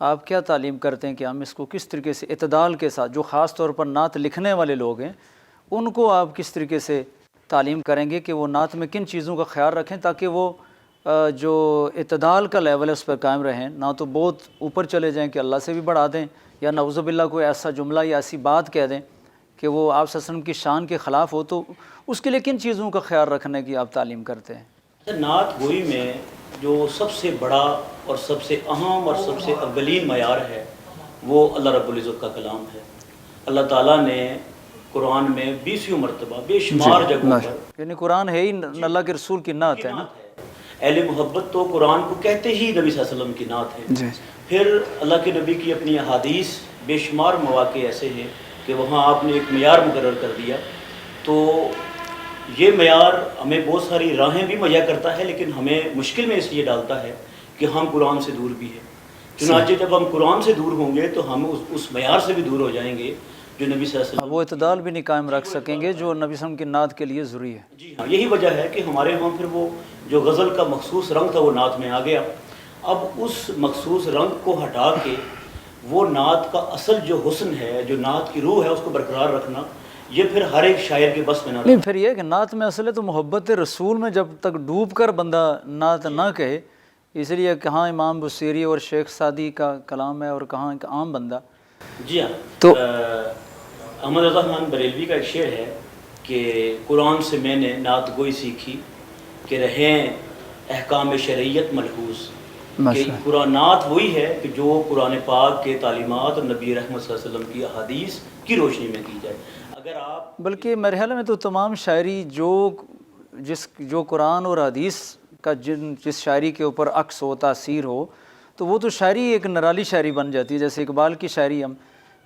آپ کیا تعلیم کرتے ہیں کہ ہم اس کو کس طریقے سے اعتدال کے ساتھ، جو خاص طور پر نعت لکھنے والے لوگ ہیں ان کو آپ کس طریقے سے تعلیم کریں گے کہ وہ نعت میں کن چیزوں کا خیال رکھیں تاکہ وہ جو اعتدال کا لیول ہے اس پر قائم رہیں، نہ تو بہت اوپر چلے جائیں کہ اللہ سے بھی بڑھا دیں، یا نعوذ باللہ کوئی ایسا جملہ یا ایسی بات کہہ دیں کہ وہ آپ صلی اللہ علیہ وسلم کی شان کے خلاف ہو، تو اس کے لیے کن چیزوں کا خیال رکھنے کی آپ تعلیم کرتے ہیں؟ نعت گوئی میں جو سب سے بڑا اور سب سے اہم اور سب سے اولین معیار ہے وہ اللہ رب العزت کا کلام ہے۔ اللہ تعالیٰ نے قرآن میں 20 مرتبہ بے شمار جگہوں پر، یعنی قرآن ہے ہی اللہ کے رسول کی نعت ہے نا، اہل محبت تو قرآن کو کہتے ہی نبی صلی اللہ علیہ وسلم کی نعت ہے۔ پھر اللہ کے نبی کی اپنی احادیث بے شمار مواقع ایسے ہیں کہ وہاں آپ نے ایک معیار مقرر کر دیا، تو یہ معیار ہمیں بہت ساری راہیں بھی مہیا کرتا ہے، لیکن ہمیں مشکل میں اس لیے ڈالتا ہے کہ ہم قرآن سے دور بھی ہیں۔ چنانچہ جب ہم قرآن سے دور ہوں گے تو ہم اس معیار سے بھی دور ہو جائیں گے جو نبی صلی اللہ علیہ وسلم، وہ اعتدال بھی نہیں قائم رکھ سکیں گے جو نبی صلی اللہ علیہ وسلم کی نعت کے لیے ضروری ہے۔ جی ہاں، یہی وجہ ہے کہ ہمارے ہاں پھر وہ جو غزل کا مخصوص رنگ تھا وہ نعت میں آ گیا۔ اب اس مخصوص رنگ کو ہٹا کے وہ نعت کا اصل جو حسن ہے، جو نعت کی روح ہے، اس کو برقرار رکھنا، یہ پھر ہر ایک شاعر کے بس میں نہ نہیں، پھر یہ کہ نعت میں اصل ہے تو محبت رسول میں جب تک ڈوب کر بندہ نعت نہ کہے، اس لیے کہاں امام بصیری اور شیخ سعدی کا کلام ہے اور کہاں ایک عام بندہ۔ جی ہاں، تو احمد رضا خان بریلوی کا ایک شعر ہے کہ قرآن سے میں نے نعت گوئی سیکھی کہ رہیں احکام شریعت ملحوظ، کہ قرآن نعت وہی ہے کہ جو قرآن پاک کے تعلیمات اور نبی رحمت صلی اللہ علیہ وسلم کی احادیث کی روشنی میں کی جائے۔ اگر آپ بلکہ میرے خیال میں تو تمام شاعری جو قرآن اور حدیث کا جس شاعری کے اوپر عکس ہو، تاثیر ہو، تو وہ تو شاعری ایک نرالی شاعری بن جاتی ہے، جیسے اقبال کی شاعری ہم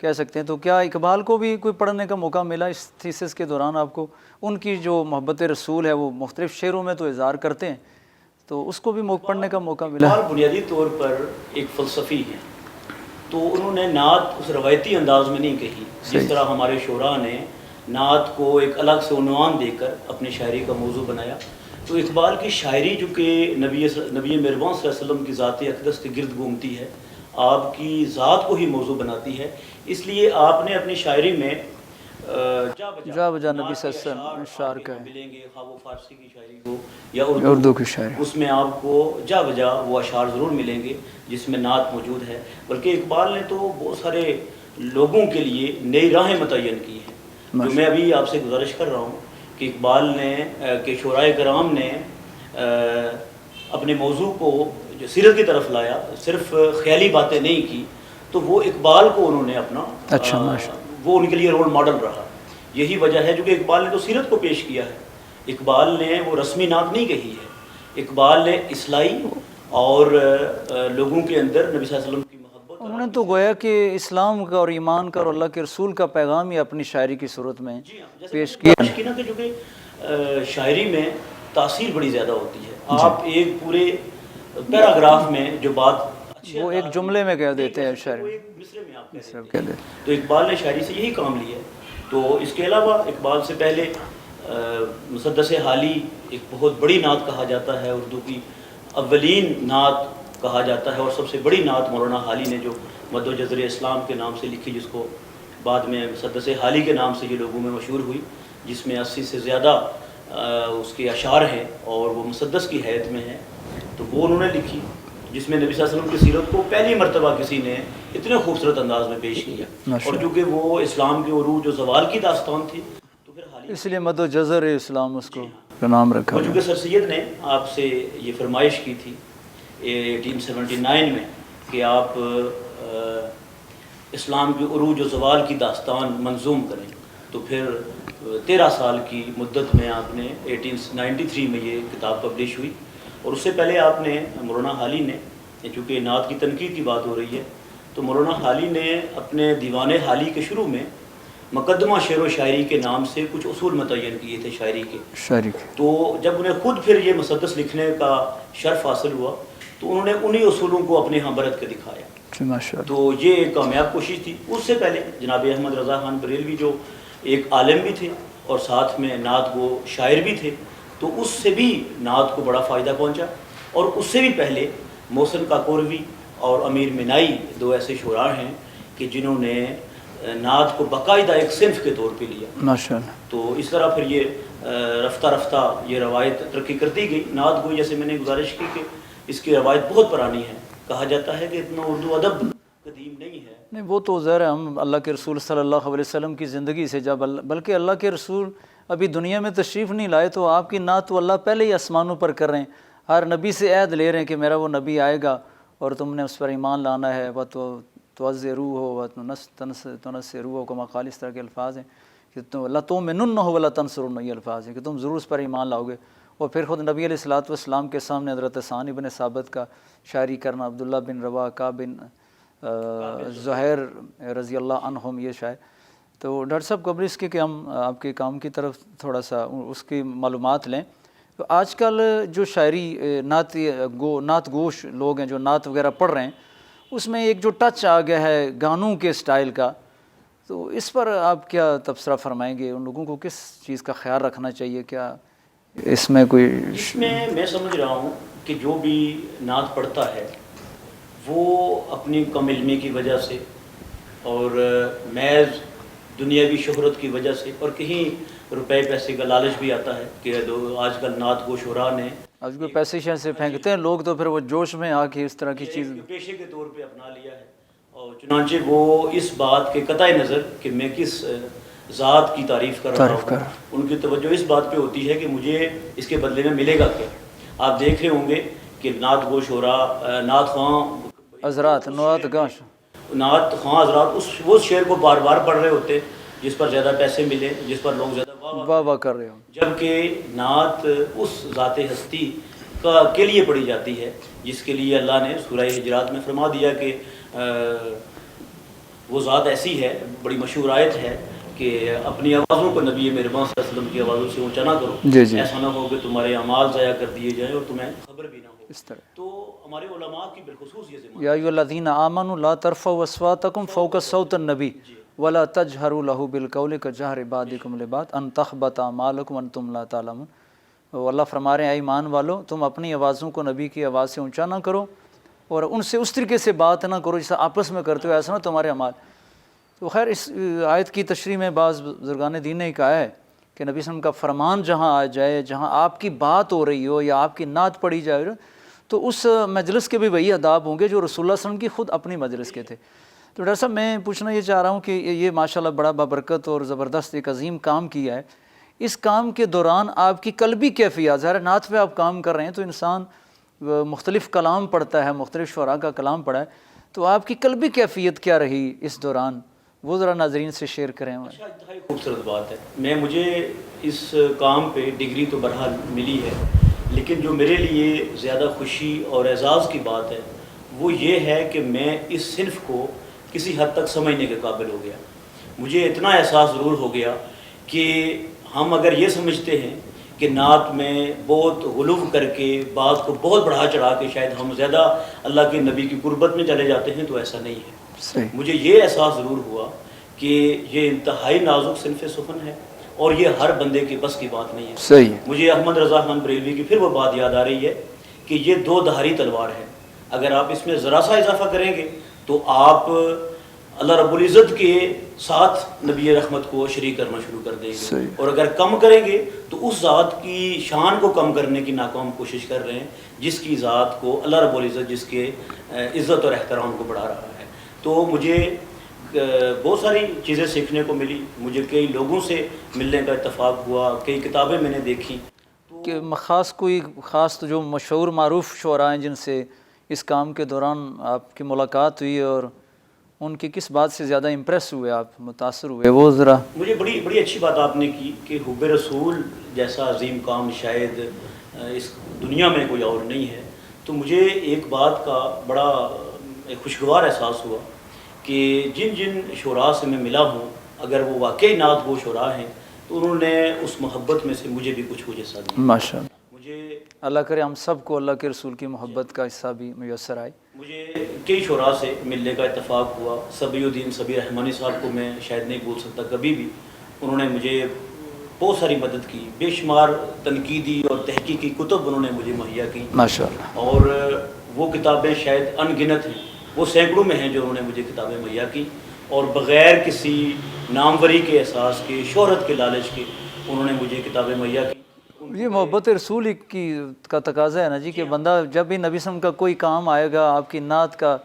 کہہ سکتے ہیں۔ تو کیا اقبال کو بھی کوئی پڑھنے کا موقع ملا اس تھیسس کے دوران آپ کو؟ ان کی جو محبت رسول ہے وہ مختلف شعروں میں تو اظہار کرتے ہیں، تو اس کو بھی پڑھنے کا موقع ملا؟ اقبال بنیادی طور پر ایک فلسفی ہیں، تو انہوں نے نعت اس روایتی انداز میں نہیں کہی جس طرح ہمارے شعراء نے نعت کو ایک الگ سے عنوان دے کر اپنی شاعری کا موضوع بنایا۔ تو اقبال کی شاعری جو کہ نبی مہربان صلی اللہ علیہ وسلم کی ذات اقدس کے گرد گھومتی ہے، آپ کی ذات کو ہی موضوع بناتی ہے، اس لیے آپ نے اپنی شاعری میں جا بجا نبی صلی اللہ علیہ وسلم اشعار کا ہے، ملیں گے، خواہ وہ فارسی کی شاعری ہو یا اردو کی شاعری، اس میں آپ کو جا بجا وہ اشعار ضرور ملیں گے جس میں نعت موجود ہے۔ بلکہ اقبال نے تو بہت سارے لوگوں کے لیے نئی راہیں متعین کی ہیں، جو میں ابھی آپ سے گزارش کر رہا ہوں کہ اقبال نے کہ شعراء کرام نے اپنے موضوع کو جو سیرت کی طرف لایا، صرف خیالی باتیں نہیں کی، تو وہ اقبال کو انہوں نے اپنا وہ ان کے لیے رول ماڈل رہا۔ یہی وجہ ہے جو کہ اقبال نے تو سیرت کو پیش کیا ہے، اقبال نے وہ رسمی نعت نہیں کہی ہے، اقبال نے اصلاحی اور لوگوں کے اندر نبی صلی اللہ علیہ وسلم کی محبت، انہوں نے تو گویا کہ اسلام کا اور ایمان کا اور اللہ کے رسول کا پیغام ہی اپنی شاعری کی صورت میں پیش کیا نا کہ جو کہ شاعری میں تاثیر بڑی زیادہ ہوتی ہے۔ آپ ایک پورے پیراگراف میں جو بات وہ ایک جملے میں کہہ دیتے ہیں شاعری، مصرے میں آپ کہہ دیتے ہیں، تو اقبال نے شاعری سے یہی کام لیا ہے۔ تو اس کے علاوہ اقبال سے پہلے مسدس حالی ایک بہت بڑی نعت کہا جاتا ہے، اردو کی اولین نعت کہا جاتا ہے، اور سب سے بڑی نعت مولانا حالی نے جو مد و جزر اسلام کے نام سے لکھی، جس کو بعد میں مسدس حالی کے نام سے یہ لوگوں میں مشہور ہوئی، جس میں 80 سے زیادہ اس کے اشعار ہیں اور وہ مسدس کی حیثیت میں ہے، تو وہ انہوں نے لکھی، جس میں نبی صلی اللہ علیہ وسلم کی سیرت کو پہلی مرتبہ کسی نے اتنے خوبصورت انداز میں پیش کیا، اور چونکہ وہ اسلام کے عروج و زوال کی داستان تھی تو پھر حالی اس لیے مد و جزر اسلام اس کو نام رکھا۔ اور چونکہ سر سید نے آپ سے یہ فرمائش کی تھی 1879 میں کہ آپ اسلام کے عروج و زوال کی داستان منظوم کریں، تو پھر 13 سال کی مدت میں آپ نے 1893 میں یہ کتاب پبلش ہوئی۔ اور اس سے پہلے آپ نے مولانا حالی نے، چونکہ نعت کی تنقید کی بات ہو رہی ہے، تو مولانا حالی نے اپنے دیوان حالی کے شروع میں مقدمہ شعر و شاعری کے نام سے کچھ اصول متعین کیے تھے شاعری کے، تو جب انہیں خود پھر یہ مسدس لکھنے کا شرف حاصل ہوا تو انہوں نے انہی اصولوں کو اپنے ہاں برت کے دکھایا، تو یہ ایک کامیاب کوشش تھی۔ اس سے پہلے جناب احمد رضا خان بریلوی جو ایک عالم بھی تھے اور ساتھ میں نعت گو شاعر بھی تھے، تو اس سے بھی نعت کو بڑا فائدہ پہنچا، اور اس سے بھی پہلے محسن کاکوروی اور امیر منائی 2 ایسے شعراء ہیں کہ جنہوں نے نعت کو باقاعدہ ایک صنف کے طور پہ لیا ماشاءاللہ. تو اس طرح پھر یہ رفتہ رفتہ یہ روایت ترقی کرتی گئی. نعت گوئی جیسے میں نے گزارش کی کہ اس کی روایت بہت پرانی ہے. کہا جاتا ہے کہ اتنا اردو ادب قدیم نہیں ہے. نہیں وہ تو ظاہر ہے ہم اللہ کے رسول صلی اللہ علیہ وسلم کی زندگی سے جب بلکہ اللہ کے رسول ابھی دنیا میں تشریف نہیں لائے تو آپ کی نعت تو اللہ پہلے ہی آسمانوں پر کر رہے ہیں. ہر نبی سے عہد لے رہے ہیں کہ میرا وہ نبی آئے گا اور تم نے اس پر ایمان لانا ہے. وہ توزرو ہو و تنصرو ہو کما قال، اس طرح کے الفاظ ہیں کہ تم اللہ تؤمنن ہو ولا تنصرن، یہ الفاظ ہیں کہ تم ضرور اس پر ایمان لاؤ گے. اور پھر خود نبی علیہ الصلوۃ والسلام کے سامنے حضرت ثانی بن ثابت کا شاعری کرنا، عبداللہ بن روا، کعب بن زہیر رضی اللہ عنہم یہ شاعر. تو ڈاکٹر صاحب قبل اس کے کہ ہم آپ کے کام کی طرف تھوڑا سا اس کی معلومات لیں، تو آج کل جو شاعری نعت گوش لوگ ہیں جو نعت وغیرہ پڑھ رہے ہیں، اس میں ایک جو ٹچ آ گیا ہے گانوں کے سٹائل کا، تو اس پر آپ کیا تبصرہ فرمائیں گے؟ ان لوگوں کو کس چیز کا خیال رکھنا چاہیے؟ کیا اس میں کوئی اس میں سمجھ رہا ہوں کہ جو بھی نعت پڑھتا ہے وہ اپنی کم علمی کی وجہ سے اور محض دنیاوی شہرت کی وجہ سے اور کہیں روپے پیسے کا لالچ بھی آتا ہے کہ آج کل نعت گو شعراء نے آج کوئی پیسے سے پھینکتے ہیں لوگ، تو پھر وہ جوش میں آ کے اس طرح کی چیز پیشے کے طور پہ اپنا لیا ہے. اور چنانچہ وہ اس بات کے قطع نظر کہ میں کس ذات کی تعریف کر رہا ہوں، ان کی توجہ اس بات پہ ہوتی ہے کہ مجھے اس کے بدلے میں ملے گا کیا. آپ دیکھ رہے ہوں گے کہ نعت گو شعراء، نعت خواں حضرات، نعت خواں حضرات وہ شعر کو بار بار پڑھ رہے ہوتے جس پر زیادہ پیسے ملے، جس پر لوگ زیادہ واہ واہ کر رہے ہوں، جبکہ نعت اس ذات ہستی کے لیے پڑھی جاتی ہے جس کے لیے اللہ نے سورہ حجرات میں فرما دیا کہ وہ ذات ایسی ہے، بڑی مشہور آیت ہے کہ اپنی آوازوں کو نبی مہربان صلی اللہ علیہ وسلم کی آوازوں سے اونچا نہ کرو، ایسا نہ ہو کہ تمہارے اعمال ضائع کر دیے جائیں اور تمہیں خبر بھی نہ ہو. اس طرح تو ہمارے علماء کی بالخصوص یہ ذمہ یا ایھا الذین آمنوا لا ترفعوا اصواتکم فوق صوت النبی ولا تجهروا له بالقول كجهر بعضکم لبعض ان تحبط اعمالکم وانتم لا تعلمون. اللہ فرما رہے ہیں اے ایمان والو، تم اپنی آوازوں کو نبی کی آواز سے اونچا نہ کرو اور ان سے اس طریقے سے بات نہ کرو جیسا آپس میں کرتے ہو، ایسا نہ تمہارے اعمال. تو خیر اس آیت کی تشریح میں بعض بزرگان دین نے کہا ہے کہ نبی صلی اللہ علیہ وسلم کا فرمان جہاں آ جائے، جہاں آپ کی بات ہو رہی ہو یا آپ کی نعت پڑھی جائے، تو اس مجلس کے بھی وہی آداب ہوں گے جو رسول اللہ صلی اللہ علیہ وسلم کی خود اپنی مجلس کے تھے. تو ڈاکٹر صاحب میں پوچھنا یہ چاہ رہا ہوں کہ یہ ماشاءاللہ بڑا بابرکت اور زبردست ایک عظیم کام کیا ہے. اس کام کے دوران آپ کی قلبی کیفیت، ظاہر نعت پہ آپ کام کر رہے ہیں تو انسان مختلف کلام پڑھتا ہے، مختلف شعراء کا کلام پڑھا ہے، تو آپ کی قلبی کیفیت کیا رہی اس دوران؟ وہ ذرا ناظرین سے شیئر کریں. اچھا، انتہائی خوبصورت بات ہے. مجھے اس کام پہ ڈگری تو بہرحال ملی ہے، لیکن جو میرے لیے زیادہ خوشی اور اعزاز کی بات ہے وہ یہ ہے کہ میں اس صنف کو کسی حد تک سمجھنے کے قابل ہو گیا. مجھے اتنا احساس ضرور ہو گیا کہ ہم اگر یہ سمجھتے ہیں کہ نعت میں بہت غلو کر کے بات کو بہت بڑھا چڑھا کے شاید ہم زیادہ اللہ کے نبی کی قربت میں چلے جاتے ہیں، تو ایسا نہیں ہے. مجھے یہ احساس ضرور ہوا کہ یہ انتہائی نازک صنف سخن ہے اور یہ ہر بندے کے بس کی بات نہیں ہے. صحیح. مجھے احمد رضا خان بریلوی کی پھر وہ بات یاد آ رہی ہے کہ یہ 2 دھاری تلوار ہے. اگر آپ اس میں ذرا سا اضافہ کریں گے تو آپ اللہ رب العزت کے ساتھ نبی رحمت کو شریک کرنا شروع کر دیں گے، اور اگر کم کریں گے تو اس ذات کی شان کو کم کرنے کی ناکام کوشش کر رہے ہیں جس کی ذات کو اللہ رب العزت جس کے عزت اور احترام کو بڑھا رہا ہے. تو مجھے بہت ساری چیزیں سیکھنے کو ملی، مجھے کئی لوگوں سے ملنے کا اتفاق ہوا، کئی کتابیں میں نے دیکھی. کہ کوئی خاص جو مشہور معروف شعراء ہیں جن سے اس کام کے دوران آپ کی ملاقات ہوئی اور ان کی کس بات سے زیادہ امپریس ہوئے، آپ متاثر ہوئے، وہ ذرا؟ مجھے بڑی اچھی بات آپ نے کی کہ حب رسول جیسا عظیم کام شاید اس دنیا میں کوئی اور نہیں ہے. تو مجھے ایک بات کا بڑا خوشگوار احساس ہوا کہ جن شعراء سے میں ملا ہوں اگر وہ واقعی نعت گو شعراء ہیں تو انہوں نے اس محبت میں سے مجھے بھی کچھ حصہ دیا. ماشاءاللہ. مجھے اللہ کرے ہم سب کو اللہ کے رسول کی محبت کا حصہ بھی میسر آئے. مجھے کئی شعراء سے ملنے کا اتفاق ہوا. صبی الدین صبی رحمانی صاحب کو میں شاید نہیں بھول سکتا کبھی بھی. انہوں نے مجھے بہت ساری مدد کی، بے شمار تنقیدی اور تحقیقی کتب انہوں نے مجھے مہیا کی ماشاءاللہ. اور وہ کتابیں شاید ان گنت ہیں وہ سینکڑوں میں ہیں جو انہوں نے مجھے کتابیں مہیا کی، اور بغیر کسی ناموری کے احساس کے، شہرت کے لالچ کے انہوں نے مجھے کتابیں مہیا کی۔ یہ محبت رسول کی کا تقاضا ہے نا جی، کہ بندہ جب بھی نبی صلی اللہ علیہ وسلم کا کوئی کام آئے گا، آپ کی نعت کا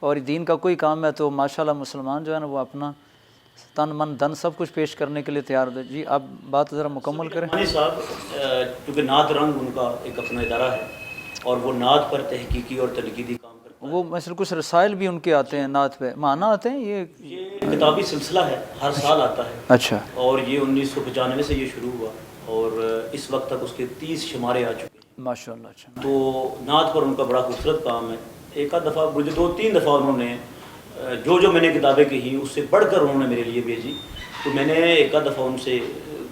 اور دین کا کوئی کام ہے، تو ماشاءاللہ مسلمان جو ہے نا وہ اپنا تن من دھن سب کچھ پیش کرنے کے لیے تیار ہے۔ جی آپ بات ذرا مکمل کریں۔ مانی صاحب کیونکہ نعت رنگ ان کا ایک اپنا ادارہ ہے، اور وہ نعت پر تحقیقی اور تنقیدی کام کرتا ہے۔ وہ مثلا کچھ رسائل بھی ان کے آتے ہیں نعت پہ، معنی آتے ہیں، یہ کتابی سلسلہ ہے، ہر سال آتا ہے۔ اچھا، اور یہ 1995 سے یہ شروع ہوا، اور اس وقت تک اس کے 30 شمارے آ چکے ہیں ماشاءاللہ۔ اچھا، تو نعت پر ان کا بڑا خوبصورت کام ہے۔ ایک آدھ دفعہ مجھے 2-3 دفعہ انہوں نے جو میں نے کتابیں کہیں اس سے بڑھ کر انہوں نے میرے لیے بھیجی، تو میں نے ایک آدھ دفعہ ان سے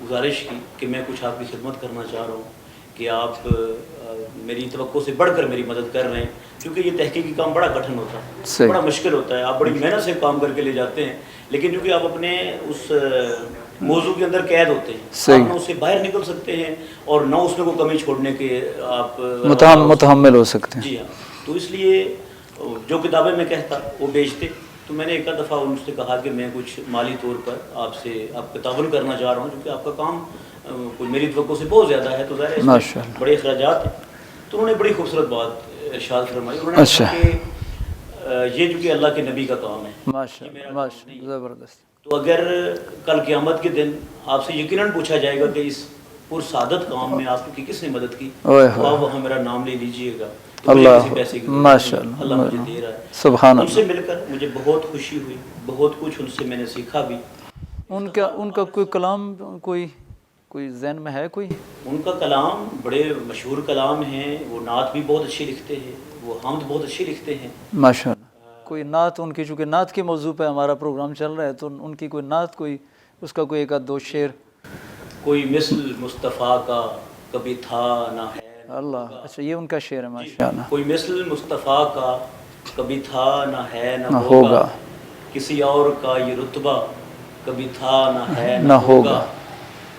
گزارش کی کہ میں کچھ آپ کی خدمت کرنا چاہ رہا ہوں، کہ آپ میری توقع سے بڑھ کر میری مدد کر رہے ہیں، کیونکہ یہ تحقیقی کام بڑا کٹھن ہوتا ہے، بڑا مشکل ہوتا ہے، آپ بڑی محنت سے کام کر کے لے جاتے ہیں، لیکن کیونکہ آپ اپنے اس موضوع کے اندر قید ہوتے ہیں، آپ نہ اس سے باہر نکل سکتے ہیں اور نہ اس میں کوئی کمی چھوڑنے کے آپ متحمل ہو سکتے ہیں۔ جی ہاں، تو اس لیے جو کتابیں میں کہتا وہ بیچتے، تو میں نے ایک آدھ دفعہ ان سے کہا کہ میں کچھ مالی طور پر آپ کا تعاون کرنا چاہ رہا ہوں، کیونکہ آپ کا کام میری توقع سے بہت زیادہ ہے، تو ظاہر ہے اس میں بڑے اخراجات ہیں۔ تو انہوں نے بڑی خوبصورت بات ارشاد فرمائی، انہوں نے کہا کہ یہ جو کہ اللہ کے نبی کا کام ہے، ماشاءاللہ، زبردست۔ تو اگر کل قیامت کے دن آپ سے یقیناً پوچھا جائے گا کہ اس پرسعادت کام میں آپ کی کس نے مدد کی، تو آپ وہاں میرا نام لے لیجئے گا، اللہ، ماشاءاللہ، اللہ مجھے دے رہا ہے۔ سبحان ان سے اللہ۔ مل کر مجھے بہت خوشی ہوئی، بہت کچھ ان سے میں نے سیکھا بھی۔ ان کا کوئی کلام کوئی ذہن میں ہے کوئی؟ ان کا کلام بڑے مشہور کلام ہیں، وہ نعت بھی بہت اچھی لکھتے ہیں، وہ حمد بہت اچھی لکھتے ہیں۔ ماشاءاللہ۔ کوئی نعت ان کی، چونکہ نعت کے موضوع پہ ہمارا پروگرام چل رہا ہے، تو ان کی کوئی نعت، کوئی اس کا کوئی ایک آدھ دو شعر؟ کوئی مثل مصطفیٰ کا کبھی تھا نہ ہے۔ اللہ، اچھا، یہ ان کا شعر ہے، ماشاءاللہ۔ کوئی مثل مصطفیٰ کا کبھی تھا نہ ہے نہ ہوگا، کسی اور کا یہ رتبہ کبھی تھا نہ ہے نہ ہوگا،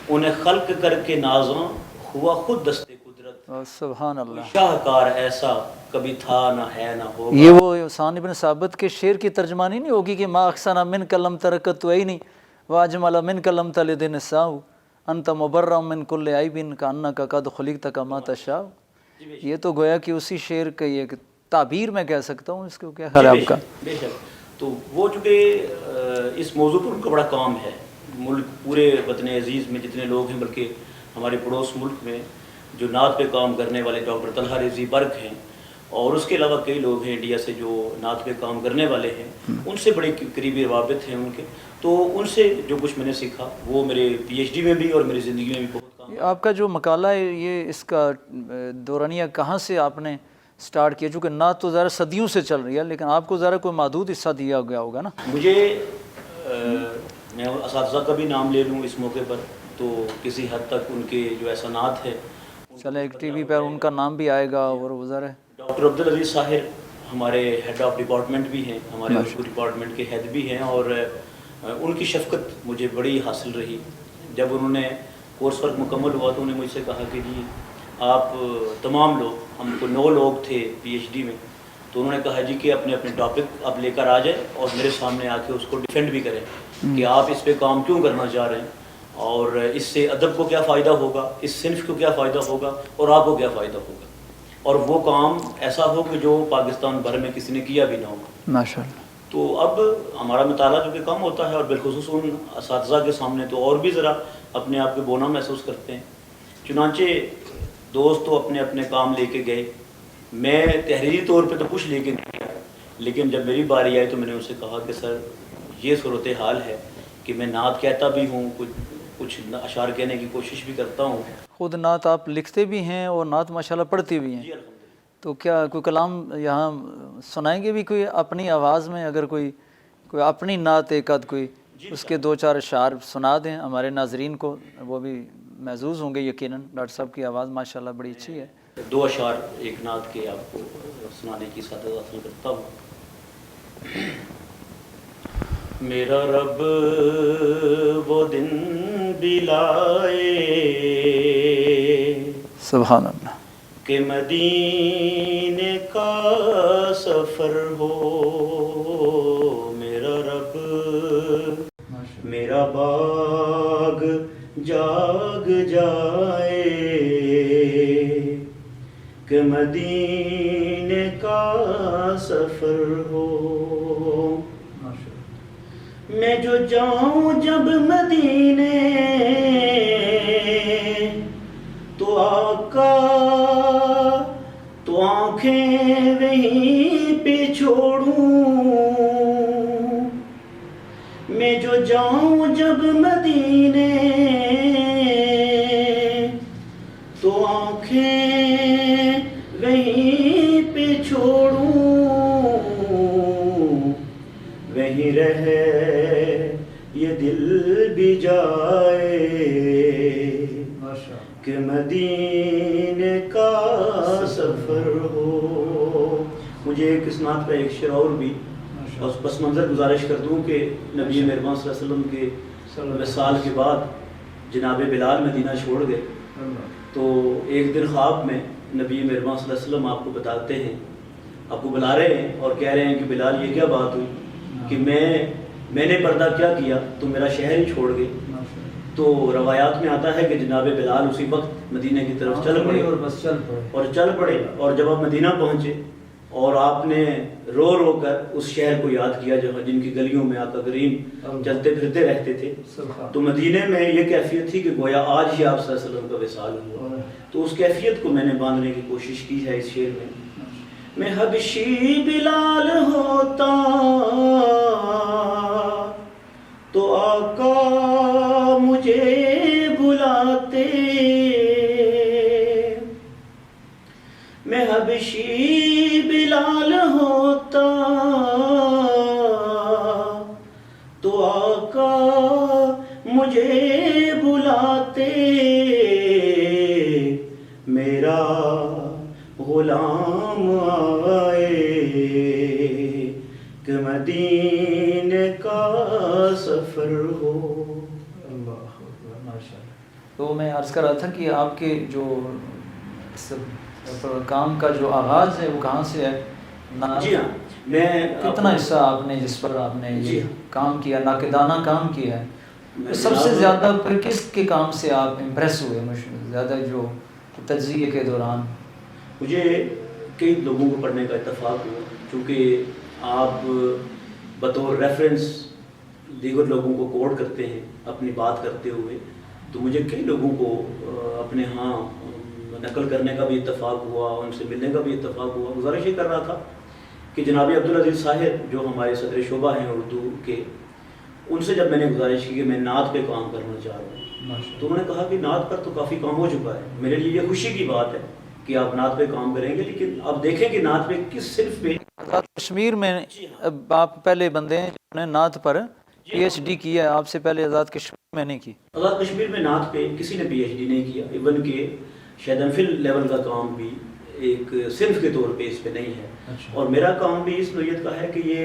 انہیں خلق کر کے نازاں ہوا خود دستے قدرت، سبحان اللہ، شاہکار ایسا کبھی تھا نہ ہے نہ ہوگا۔ یہ وہ حسان بن ثابت کے شعر کی ترجمانی نہیں ہوگی کہ ما احسن من کلم ترکت عینی واجمل من کلم تلد نساء انت مبرأ من کل عیب کانک قد خلقت کما تشاء؟ یہ تو گویا کہ اسی شعر کا یہ تعبیر میں کہہ سکتا ہوں، اس کو کیا خیال ہے آپ کا؟ بے شک، تو وہ چونکہ اس موضوع پر ان کا بڑا کام ہے، ملک پورے وطن عزیز میں جتنے لوگ ہیں، بلکہ ہمارے پڑوس ملک میں جو نعت پہ کام کرنے والے ڈاکٹر طلحہ رضوی برق ہیں، اور اس کے علاوہ کئی لوگ ہیں انڈیا سے جو نعت پہ کام کرنے والے ہیں، ان سے بڑے قریبی روابط ہیں ان کے، تو ان سے جو کچھ میں نے سیکھا وہ میرے پی ایچ ڈی میں بھی اور میری زندگی میں بھی بہت کام۔ آپ کا جو مقالہ ہے، یہ اس کا دورانیہ کہاں سے آپ نے سٹارٹ کیا؟ چونکہ نعت تو ذرا صدیوں سے چل رہی ہے، لیکن آپ کو ذرا کوئی محدود حصہ دیا گیا ہوگا نا؟ مجھے میں اساتذہ کا بھی نام لے لوں اس موقع پر، تو کسی حد تک ان کے جو احسانات ہے، چلیں ایک ٹی وی پر ان کا نام بھی آئے گا، اور وہ ذرا ڈاکٹر عبدالعزیز ساحر ہمارے ہیڈ آف ڈپارٹمنٹ بھی ہیں، ہمارے اردو ڈپارٹمنٹ کے ہیڈ بھی ہیں، اور ان کی شفقت مجھے بڑی حاصل رہی۔ جب انہوں نے کورس ورک مکمل ہوا تو انہوں نے مجھ سے کہا کہ جی آپ تمام لوگ، ہم کو 9 لوگ تھے پی ایچ ڈی میں، تو انہوں نے کہا جی کہ اپنے اپنے ٹاپک آپ لے کر آ جائیں اور میرے سامنے آ کے اس کو ڈیفینڈ بھی کریں کہ آپ اس پہ کام کیوں کرنا چاہ رہے ہیں، اور اس سے ادب کو کیا فائدہ ہوگا، اس صنف کو کیا فائدہ ہوگا، اور آپ کو کیا فائدہ ہوگا، اور وہ کام ایسا ہو کہ جو پاکستان بھر میں کسی نے کیا بھی نہ ہوگا۔ ماشاءاللہ۔ تو اب ہمارا مطالعہ جو کہ کم ہوتا ہے، اور بالخصوص ان اساتذہ کے سامنے تو اور بھی ذرا اپنے آپ کو بونا محسوس کرتے ہیں۔ چنانچہ دوست تو اپنے اپنے کام لے کے گئے، میں تحریری طور پہ تو کچھ لے کے نہیں گیا، لیکن جب میری باری آئی تو میں نے ان سے کہا کہ سر یہ صورتحال ہے کہ میں نعت کہتا بھی ہوں، کچھ اشعار کہنے کی کوشش بھی کرتا ہوں۔ خود نعت آپ لکھتے بھی ہیں اور نعت ماشاءاللہ پڑھتے بھی ہیں؟ جی الحمدللہ۔ تو کیا کوئی کلام یہاں سنائیں گے بھی، کوئی اپنی آواز میں، اگر کوئی اپنی نعت ایک آدھ کوئی اس کے 2-4 اشعار سنا دیں ہمارے ناظرین کو، وہ بھی محظوظ ہوں گے یقیناً۔ ڈاکٹر صاحب کی آواز ماشاءاللہ بڑی اچھی ہے۔ 2 اشعار ایک نعت کے آپ کو سنانے کی سعادت حاصل کرتا ہوں۔ میرا رب وہ دن بھی لائے، سبحان اللہ، کہ مدینے کا سفر ہو میرا رب میرا باغ جاگ جائے کہ مدینے کا سفر ہو میں جو جاؤں جب مدینے تو آقا تو آنکھیں وہیں پہ چھوڑوں میں جو جاؤں جب مدینے تو آنکھیں وہیں پہ چھوڑوں وہیں رہے یہ دل بھی جائے کہ مدینے کا سفر ہو. مجھے ایک اس نعت کا ایک شعر اور بھی اور پس منظر گزارش کر دوں کہ نبی مہربان صلی اللہ علیہ وسلم کے وصال کے بعد جناب بلال مدینہ چھوڑ گئے تو ایک دن خواب میں نبی مہربان صلی اللہ علیہ وسلم آپ کو بتاتے ہیں آپ کو بلا رہے ہیں اور کہہ رہے ہیں کہ بلال یہ کیا بات ہوئی کہ میں نے پردہ کیا کیا تم میرا شہر ہی چھوڑ گئے. تو روایات میں آتا ہے کہ جناب بلال اسی وقت مدینہ کی طرف چل پڑے اور جب آپ مدینہ پہنچے اور آپ نے رو رو کر اس شہر کو یاد کیا جن کی گلیوں میں آقا کریم چلتے پھرتے رہتے تھے تو مدینہ میں یہ کیفیت تھی کہ گویا آج ہی آپ صلی اللہ علیہ وسلم کا وصال ہوا. تو اس کیفیت کو میں نے باندھنے کی کوشش کی ہے اس شعر میں حبشی بلال ہوتا تو آقا مجھے بلاتے میں حبشی بلال ہوتا تو آقا مجھے بلاتے میرا غلام آئے کہ مدینے کا سفر ہو. تو میں عرض کر رہا تھا کہ آپ کے جو کام کا جو آغاز ہے وہ کہاں سے ہے؟ جی ہاں میں کتنا حصہ آپ نے جس پر آپ نے یہ کام کیا ناقدانہ کام کیا ہے سب سے زیادہ پھر کس کے کام سے آپ امپریس ہوئے زیادہ جو تجزیے کے دوران؟ مجھے کئی لوگوں کو پڑھنے کا اتفاق ہوا چونکہ آپ بطور ریفرنس دیگر لوگوں کو کوٹ کرتے ہیں اپنی بات کرتے ہوئے تو مجھے کئی لوگوں کو اپنے ہاں نقل کرنے کا بھی اتفاق ہوا ان سے ملنے کا بھی اتفاق ہوا. گزارش یہ کر رہا تھا کہ جناب عبدالعزیز صاحب جو ہمارے صدر شعبہ ہیں اردو کے ان سے جب میں نے گزارش کی کہ میں نعت پہ کام کرنا چاہ رہا ہوں تو انہوں نے کہا کہ نعت پر تو کافی کام ہو چکا ہے میرے لیے یہ خوشی کی بات ہے کہ آپ نعت پہ کام کریں گے لیکن آپ دیکھیں کہ نعت پہ کس صنف پہ. آزاد کشمیر میں آپ پہلے بندے ہیں جنہوں نے نعت پر پی ایچ ڈی کیا ہے. آپ سے پہلے آزاد کشمیر میں نہیں کی. آزاد کشمیر میں نعت پہ کسی نے پی ایچ ڈی نہیں کیا ایون کہ شاید ایم فل لیول کا کام بھی ایک صنف کے طور پہ اس پہ نہیں ہے. اور میرا کام بھی اس نوعیت کا ہے کہ یہ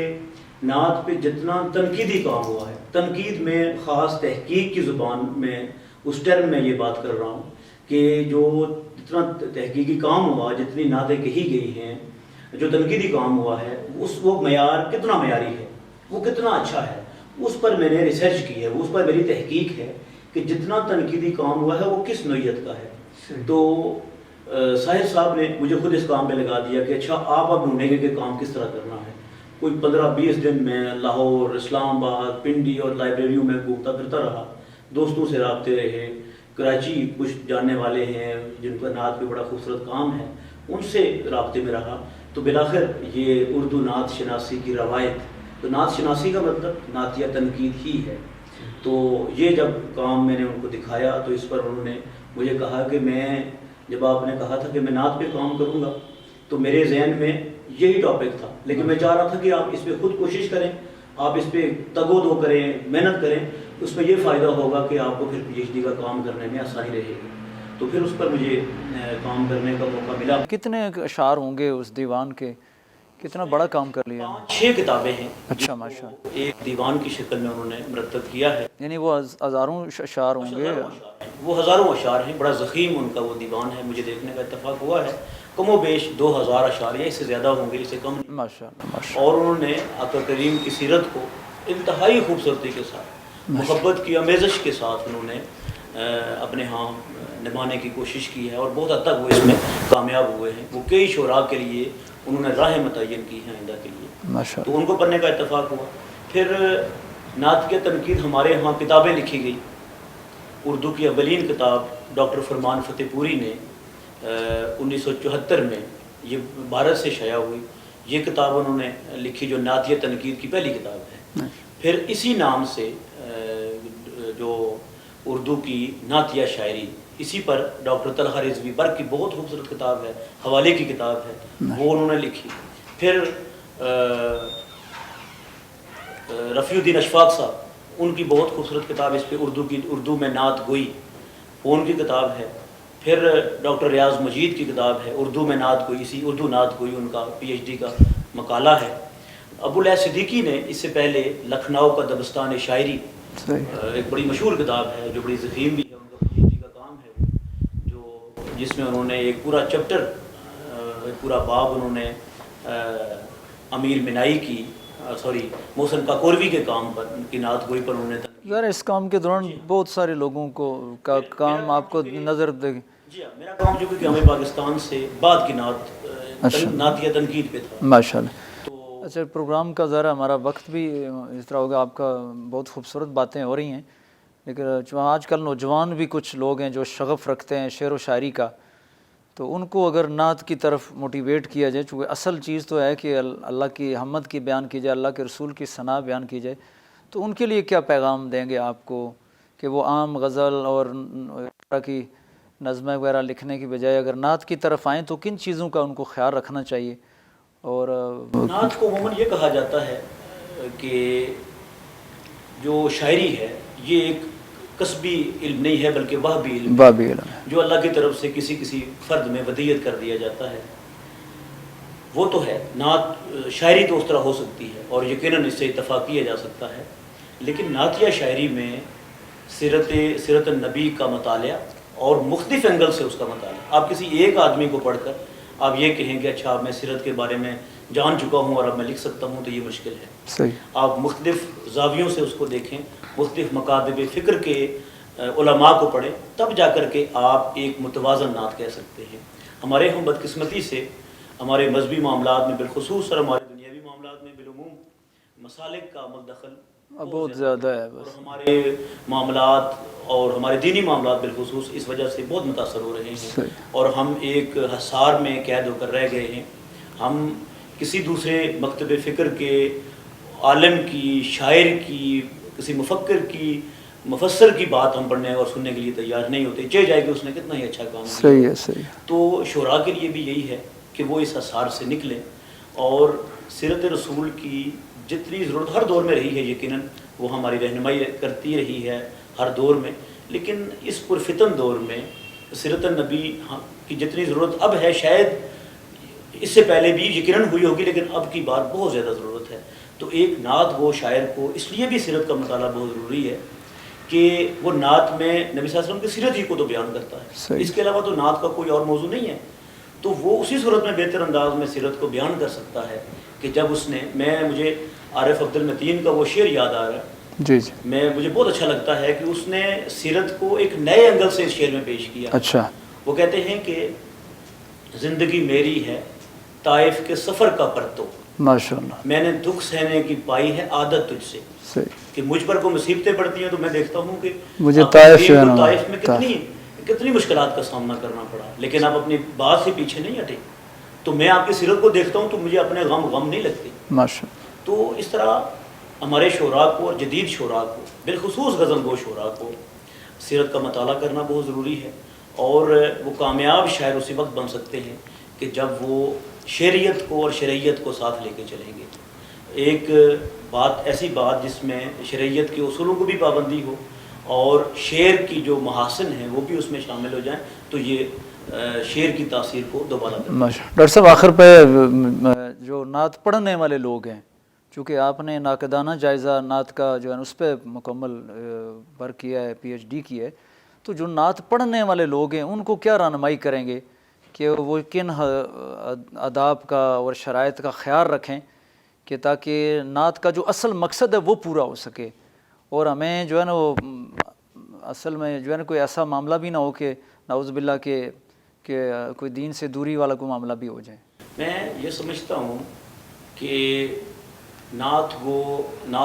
نعت پہ جتنا تنقیدی کام ہوا ہے تنقید میں خاص تحقیق کی زبان میں اس ٹرم میں یہ بات کر رہا ہوں کہ جو جتنا تحقیقی کام ہوا جتنی نعتیں کہی گئی ہیں جو تنقیدی کام ہوا ہے وہ معیار کتنا معیاری ہے وہ کتنا اچھا ہے اس پر میں نے ریسرچ کی ہے اس پر میری تحقیق ہے کہ جتنا تنقیدی کام ہوا ہے وہ کس نوعیت کا ہے. تو ساحر صاحب نے مجھے خود اس کام پہ لگا دیا کہ اچھا آپ اب ڈھونڈیں گے کہ کام کس طرح کرنا ہے. کوئی 15-20 دن میں لاہور اسلام آباد پنڈی اور لائبریریوں میں گھومتا پھرتا رہا دوستوں سے رابطے رہے کراچی کچھ جاننے والے ہیں جن کا نعت پہ بڑا خوبصورت کام ہے ان سے رابطے میں رہا تو بالآخر یہ اردو نعت شناسی کی روایت تو نعت شناسی کا مطلب نعتیہ تنقید ہی ہے. تو یہ جب کام میں نے ان کو دکھایا تو اس پر انہوں نے مجھے کہا کہ میں جب آپ نے کہا تھا کہ میں نعت پہ کام کروں گا تو میرے ذہن میں یہی ٹاپک تھا لیکن میں چاہ رہا تھا کہ آپ اس پہ خود کوشش کریں آپ اس پہ تگ و دو کریں محنت کریں اس میں یہ فائدہ ہوگا کہ آپ کو پھر پی ایچ ڈی کا کام کرنے میں آسانی رہے گی. تو پھر اس پر مجھے کام کرنے کا موقع ملا. کتنے اشعار ہوں گے اس دیوان کے کتنا بڑا کام کر لیا؟ 5-6 کتابیں ہیں. اچھا ماشاء اللہ. ایک دیوان کی شکل میں انہوں نے مرتب کیا ہے یعنی وہ ہزاروں اشعار ہوں گے. وہ ہزاروں اشعار ہیں، بڑا ضخیم ان کا وہ دیوان ہے، مجھے دیکھنے کا اتفاق ہوا ہے، کم و بیش 2000 اشعار یا اس سے زیادہ ہوں گے، اس سے کم نہیں۔ ماشاءاللہ اور انہوں نے آقا کریم کی سیرت کو انتہائی خوبصورتی کے ساتھ، محبت کی آمیزش کے ساتھ انہوں نے اپنے ہاں نبھانے کی کوشش کی ہے، اور بہت حد تک وہ اس میں کامیاب ہوئے ہیں۔ وہ کئی شعراء کے لیے انہوں نے راہیں متعین کی ہیں آئندہ کے لیے، تو ان کو پڑھنے کا اتفاق ہوا۔ پھر نعت تنقید ہمارے ہاں کتابیں لکھی گئی۔ اردو کی اولین کتاب ڈاکٹر فرمان فتح پوری نے 1974 میں یہ بھارت سے شائع ہوئی، یہ کتاب انہوں نے لکھی جو نعتیہ تنقید کی پہلی کتاب ہے۔ پھر اسی نام سے جو اردو کی نعتیہ شاعری، اسی پر ڈاکٹر طلحہ رضوی برق کی بہت خوبصورت کتاب ہے، حوالے کی کتاب ہے، وہ انہوں نے لکھی۔ پھر رفیع الدین اشفاق صاحب، ان کی بہت خوبصورت کتاب اس پہ اردو میں نعت گوئی، وہ ان کی کتاب ہے۔ پھر ڈاکٹر ریاض مجید کی کتاب ہے اردو میں نعت گوئی، اسی اردو نعت گوئی ان کا PhD کا مقالہ ہے۔ ابو العلا صدیقی نے اس سے پہلے لکھنؤ کا دبستان شاعری، ایک بڑی مشہور کتاب ہے جو بڑی ضخیم بھی ہے، ان کا PhD کا کام ہے جو جس میں انہوں نے ایک پورا چیپٹر، ایک پورا باب انہوں نے امیر منائی کی محسن کاکوروی کے کام پر، ان کی نعت گوئی پر انہوں نے یار اس کام کے دوران بہت سارے لوگوں کو کا کام آپ کو نظر دے۔ جی ہاں، میرا کام جو کہ ہمیں پاکستان سے بعد کی نعتیہ تنقید پہ تھا۔ ماشاءاللہ۔ اچھا، پروگرام کا ذرا ہمارا وقت بھی اس طرح ہوگا، آپ کا بہت خوبصورت باتیں ہو رہی ہیں، لیکن آج کل نوجوان بھی کچھ لوگ ہیں جو شغف رکھتے ہیں شعر و شاعری کا، تو ان کو اگر نعت کی طرف موٹیویٹ کیا جائے، چونکہ اصل چیز تو ہے کہ اللہ کی حمد کی بیان کی جائے، اللہ کے رسول کی ثنا بیان کی جائے، تو ان کے لیے کیا پیغام دیں گے آپ کو کہ وہ عام غزل اور طرح کی نظمیں وغیرہ لکھنے کی بجائے اگر نعت کی طرف آئیں تو کن چیزوں کا ان کو خیال رکھنا چاہیے؟ اور نعت کو عموماً یہ کہا جاتا ہے کہ جو شاعری ہے یہ ایک کسبی علم نہیں ہے بلکہ وہبی علم ہے، جو اللہ کی طرف سے کسی فرد میں ودیت کر دیا جاتا ہے، وہ تو ہے۔ نعت شاعری تو اس طرح ہو سکتی ہے اور یقیناً اس سے اتفاق کیا جا سکتا ہے، لیکن نعتیہ شاعری میں سیرت النبی کا مطالعہ اور مختلف اینگل سے اس کا مطالعہ، آپ کسی ایک آدمی کو پڑھ کر آپ یہ کہیں کہ اچھا اب میں سیرت کے بارے میں جان چکا ہوں اور اب میں لکھ سکتا ہوں، تو یہ مشکل ہے۔ صحیح، آپ مختلف زاویوں سے اس کو دیکھیں، مختلف مکاتب فکر کے علماء کو پڑھیں، تب جا کر کے آپ ایک متوازن نعت کہہ سکتے ہیں۔ ہمارے ہم بدقسمتی سے ہمارے مذہبی معاملات میں بالخصوص اور ہمارے دنیاوی معاملات میں بالعموم مسالک کا عمل دخل بہت زیادہ ہے، اور ہمارے معاملات اور ہمارے دینی معاملات بالخصوص اس وجہ سے بہت متاثر ہو رہے ہیں، اور ہم ایک حصار میں قید ہو کر رہ گئے ہیں۔ ہم کسی دوسرے مکتب فکر کے عالم کی، شاعر کی، کسی مفکر کی، مفسر کی بات ہم پڑھنے اور سننے کے لیے تیار نہیں ہوتے، چاہے جائے کہ اس نے کتنا ہی اچھا کام کیا۔ صحیح ہے، صحیح۔ تو شعراء کے لیے بھی یہی ہے کہ وہ اس حصار سے نکلیں، اور سیرت رسول کی جتنی ضرورت ہر دور میں رہی ہے یقیناً وہ ہماری رہنمائی کرتی رہی ہے ہر دور میں، لیکن اس پرفتن دور میں سیرت النبی کی جتنی ضرورت اب ہے، شاید اس سے پہلے بھی یقیناً ہوئی ہوگی، لیکن اب کی بات بہت زیادہ ضرورت ہے۔ تو ایک نعت گو شاعر کو اس لیے بھی سیرت کا مطالعہ بہت ضروری ہے کہ وہ نعت میں نبی صلی اللہ علیہ وسلم کی سیرت ہی کو تو بیان کرتا ہے، اس کے علاوہ تو نعت کا کوئی اور موضوع نہیں ہے، تو وہ اسی صورت میں بہتر انداز میں سیرت کو بیان کر سکتا ہے کہ جب اس نے، مجھے عارف عبد المتین کا وہ شعر یاد آ رہا ہے، جی، مجھے بہت اچھا لگتا ہے کہ اس نے سیرت کو ایک نئے اینگل سے اس شعر میں پیش کیا۔ اچھا، وہ کہتے ہیں کہ زندگی میری ہے طائف کے سفر کا پرتو، ماشاءاللہ، میں نے دکھ سہنے کی پائی ہے عادت تجھ سے، کہ مجھ پر کوئی مصیبتیں پڑتی ہیں تو میں دیکھتا ہوں کہ مجھے طائف میں کتنی مشکلات کا سامنا کرنا پڑا، لیکن آپ اپنی بات سے پیچھے نہیں ہٹے، تو میں آپ کی سیرت کو دیکھتا ہوں تو مجھے اپنے غم نہیں لگتے۔ ماشاءاللہ۔ تو اس طرح ہمارے شعراء کو اور جدید شعراء کو، بالخصوص غزل گو شعراء کو سیرت کا مطالعہ کرنا بہت ضروری ہے، اور وہ کامیاب شاعر اسی وقت بن سکتے ہیں کہ جب وہ شعریت کو اور شرعیت کو ساتھ لے کے چلیں گے۔ ایک بات، ایسی بات جس میں شرعیت کے اصولوں کو بھی پابندی ہو اور شعر کی جو محاسن ہیں وہ بھی اس میں شامل ہو جائیں، تو یہ شعر کی تاثیر کو دوبارہ کرتا ہے۔ ڈاکٹر صاحب، آخر پہ جو نعت پڑھنے والے لوگ ہیں، چونکہ آپ نے ناقدانہ جائزہ نعت کا جو ہے اس پہ مکمل ورک کیا ہے، PhD کی ہے، تو جو نعت پڑھنے والے لوگ ہیں ان کو کیا رہنمائی کریں گے کہ وہ کن آداب کا اور شرائط کا خیال رکھیں کہ تاکہ نعت کا جو اصل مقصد ہے وہ پورا ہو سکے، اور ہمیں جو ہے نا وہ اصل میں جو ہے نا کوئی ایسا معاملہ بھی نہ ہو کہ نعوذ باللہ کہ کوئی دین سے دوری والا کوئی معاملہ بھی ہو جائے۔ میں یہ سمجھتا ہوں کہ نعت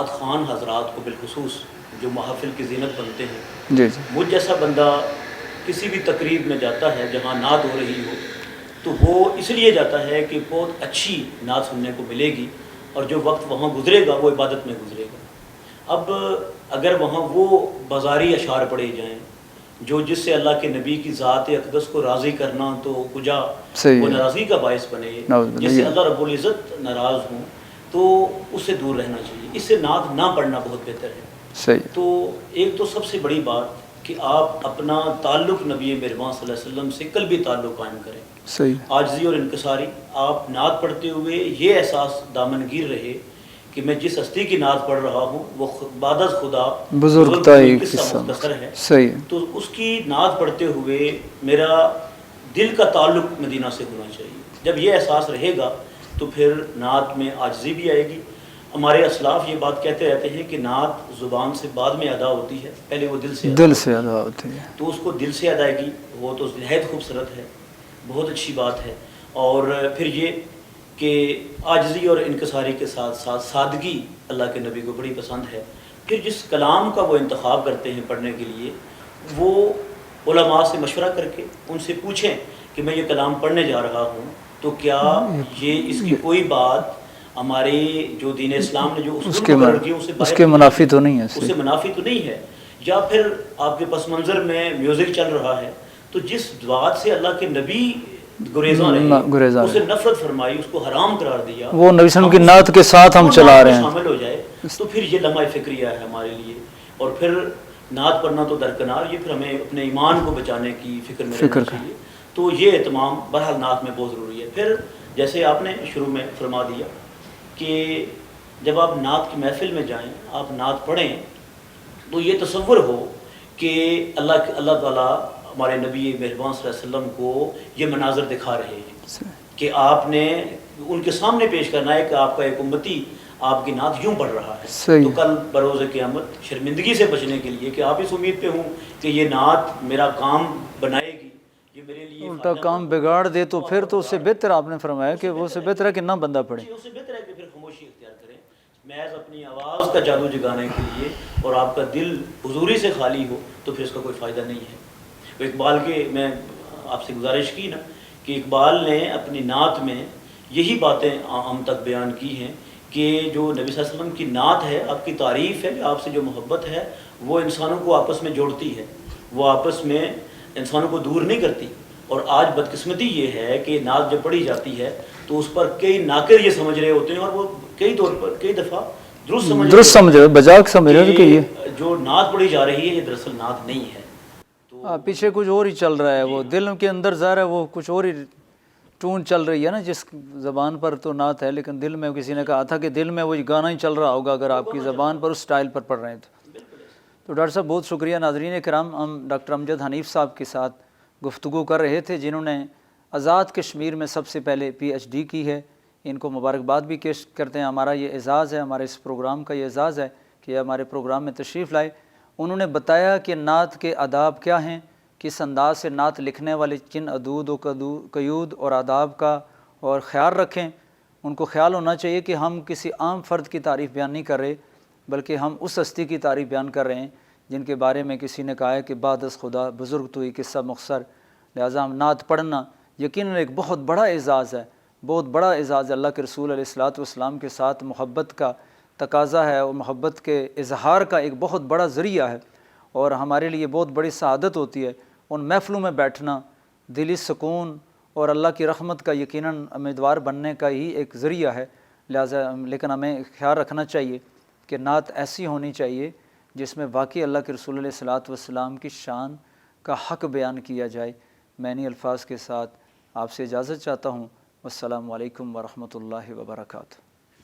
خوان حضرات کو بالخصوص جو محافل کی زینت بنتے ہیں، جی مجھ جیسا بندہ کسی بھی تقریب میں جاتا ہے جہاں نعت ہو رہی ہو تو وہ اس لیے جاتا ہے کہ بہت اچھی نعت سننے کو ملے گی، اور جو وقت وہاں گزرے گا وہ عبادت میں گزرے گا۔ اب اگر وہاں وہ بازاری اشعار پڑھے جائیں جو جس سے اللہ کے نبی کی ذات اقدس کو راضی کرنا تو کجا وہ ناراضگی کا باعث بنے، جس سے اللہ رب العزت ناراض ہوں، تو اس سے دور رہنا چاہیے، اس سے نعت نہ پڑھنا بہت بہتر ہے۔ صحیح۔ تو ایک تو سب سے بڑی بات کہ آپ اپنا تعلق نبی مہربان صلی اللہ علیہ وسلم سے قلبی تعلق قائم کریں، صحیح، عاجزی اور انکساری۔ آپ نعت پڑھتے ہوئے یہ احساس دامنگیر رہے کہ میں جس ہستی کی نعت پڑھ رہا ہوں وہ بعد از خدا بزرگتائی قصہ مختصر ہے۔ صحیح، تو اس کی نعت پڑھتے ہوئے میرا دل کا تعلق مدینہ سے ہونا چاہیے۔ جب یہ احساس رہے گا تو پھر نعت میں عاجزی بھی آئے گی۔ ہمارے اسلاف یہ بات کہتے رہتے ہیں کہ نعت زبان سے بعد میں ادا ہوتی ہے، پہلے وہ دل سے ادا ہوتی ہے، تو اس کو دل سے ادائیگی وہ تو نہایت خوبصورت ہے، بہت اچھی بات ہے۔ اور پھر یہ کہ عاجزی اور انکساری کے ساتھ ساتھ سادگی اللہ کے نبی کو بڑی پسند ہے۔ پھر جس کلام کا وہ انتخاب کرتے ہیں پڑھنے کے لیے، وہ علماء سے مشورہ کر کے ان سے پوچھیں کہ میں یہ کلام پڑھنے جا رہا ہوں تو کیا یہ اس کی کوئی بات ہمارے جو دین اسلام نے جو اصول مقرر کیے اس کے منافی تو نہیں ہے، اس سے منافی تو نہیں ہے، یا پھر آپ کے پس منظر میں میوزک چل رہا ہے تو جس بات سے اللہ کے نبی گریزاں رہے، اسے نفرت فرمائی، اس کو حرام قرار دیا، وہ نبی صلی اللہ علیہ وسلم کی نعت کے ساتھ ہم چلا رہے ہیں، شامل ہو جائے تو پھر یہ لمحہ فکریہ ہے ہمارے لیے۔ اور پھر نعت پڑھنا تو درکنار، یہ پھر ہمیں اپنے ایمان کو بچانے کی فکر میں رہنا چاہیے۔ تو یہ اہتمام بہرحال نعت میں بہت ضروری ہے۔ پھر جیسے آپ نے شروع میں فرما دیا کہ جب آپ نعت کی محفل میں جائیں، آپ نعت پڑھیں تو یہ تصور ہو کہ اللہ تعالیٰ ہمارے نبی مہربان صلی اللہ علیہ وسلم کو یہ مناظر دکھا رہے ہیں کہ آپ نے ان کے سامنے پیش کرنا ہے کہ آپ کا ایک امتی آپ کی نعت یوں پڑھ رہا ہے، تو کل بروز قیامت شرمندگی سے بچنے کے لیے کہ آپ اس امید پہ ہوں کہ یہ نعت میرا کام بنائے گی، یہ میرے لیے الٹا کام بگاڑ دے تو پھر تو اس سے بہتر آپ نے فرمایا کہ وہ سے بہتر ہے کہ نہ بندہ پڑھے، اس سے بہتر ہے کہ پھر خاموشی اختیار کریں، محض اپنی آواز کا جادو جگانے کے لیے، اور آپ کا دل حضوری سے خالی ہو تو پھر اس کا کوئی فائدہ نہیں ہے۔ اقبال کے میں آپ سے گزارش کی نا کہ اقبال نے اپنی نعت میں یہی باتیں ہم تک بیان کی ہیں کہ جو نبی صلی اللہ علیہ وسلم کی نعت ہے، آپ کی تعریف ہے، آپ سے جو محبت ہے وہ انسانوں کو آپس میں جوڑتی ہے، وہ آپس میں انسانوں کو دور نہیں کرتی۔ اور آج بدقسمتی یہ ہے کہ نعت جب پڑھی جاتی ہے تو اس پر کئی ناقد یہ سمجھ رہے ہوتے ہیں، اور وہ کئی دفعہ درست سمجھ بجاک سمجھ رہے کہ یہ جو نعت پڑھی جا رہی ہے یہ دراصل نعت نہیں ہے، پیچھے کچھ اور ہی چل رہا ہے، وہ دل کے اندر ظاہر ہے وہ کچھ اور ہی ٹون چل رہی ہے نا، جس زبان پر تو نعت ہے لیکن دل میں کسی نے کہا تھا کہ دل میں وہ گانا ہی چل رہا ہوگا اگر آپ کی زبان پر اس سٹائل پر پڑھ رہے ہیں تو ڈاکٹر صاحب بہت شکریہ۔ ناظرین کرام، ہم ڈاکٹر امجد حنیف صاحب کے ساتھ گفتگو کر رہے تھے جنہوں نے آزاد کشمیر میں سب سے پہلے PhD کی ہے، ان کو مبارکباد بھی پیش کرتے ہیں۔ ہمارا یہ اعزاز ہے، ہمارے اس پروگرام کا یہ اعزاز ہے کہ یہ ہمارے پروگرام میں تشریف لائے۔ انہوں نے بتایا کہ نعت کے آداب کیا ہیں، کس انداز سے نعت لکھنے والے کن حدود و قیود اور آداب کا اور خیال رکھیں۔ ان کو خیال ہونا چاہیے کہ ہم کسی عام فرد کی تعریف بیان نہیں کر رہے بلکہ ہم اس ہستی کی تعریف بیان کر رہے ہیں جن کے بارے میں کسی نے کہا ہے کہ بعد از خدا بزرگ تو ہی قصہ مختصر۔ لہٰذا ہم نعت پڑھنا یقیناً ایک بہت بڑا اعزاز ہے، بہت بڑا اعزاز اللہ کے رسول علیہ الصلوۃ والسلام کے ساتھ محبت کا تقاضا ہے، اور محبت کے اظہار کا ایک بہت بڑا ذریعہ ہے، اور ہمارے لیے بہت بڑی سعادت ہوتی ہے ان محفلوں میں بیٹھنا، دلی سکون اور اللہ کی رحمت کا یقیناً امیدوار بننے کا ہی ایک ذریعہ ہے۔ لہٰذا لیکن ہمیں خیال رکھنا چاہیے کہ نعت ایسی ہونی چاہیے جس میں واقعی اللہ کے رسول علیہ الصلوۃ والسلام کی شان کا حق بیان کیا جائے۔ میں انہی الفاظ کے ساتھ آپ سے اجازت چاہتا ہوں۔ والسلام علیکم ورحمۃ اللہ وبرکاتہ۔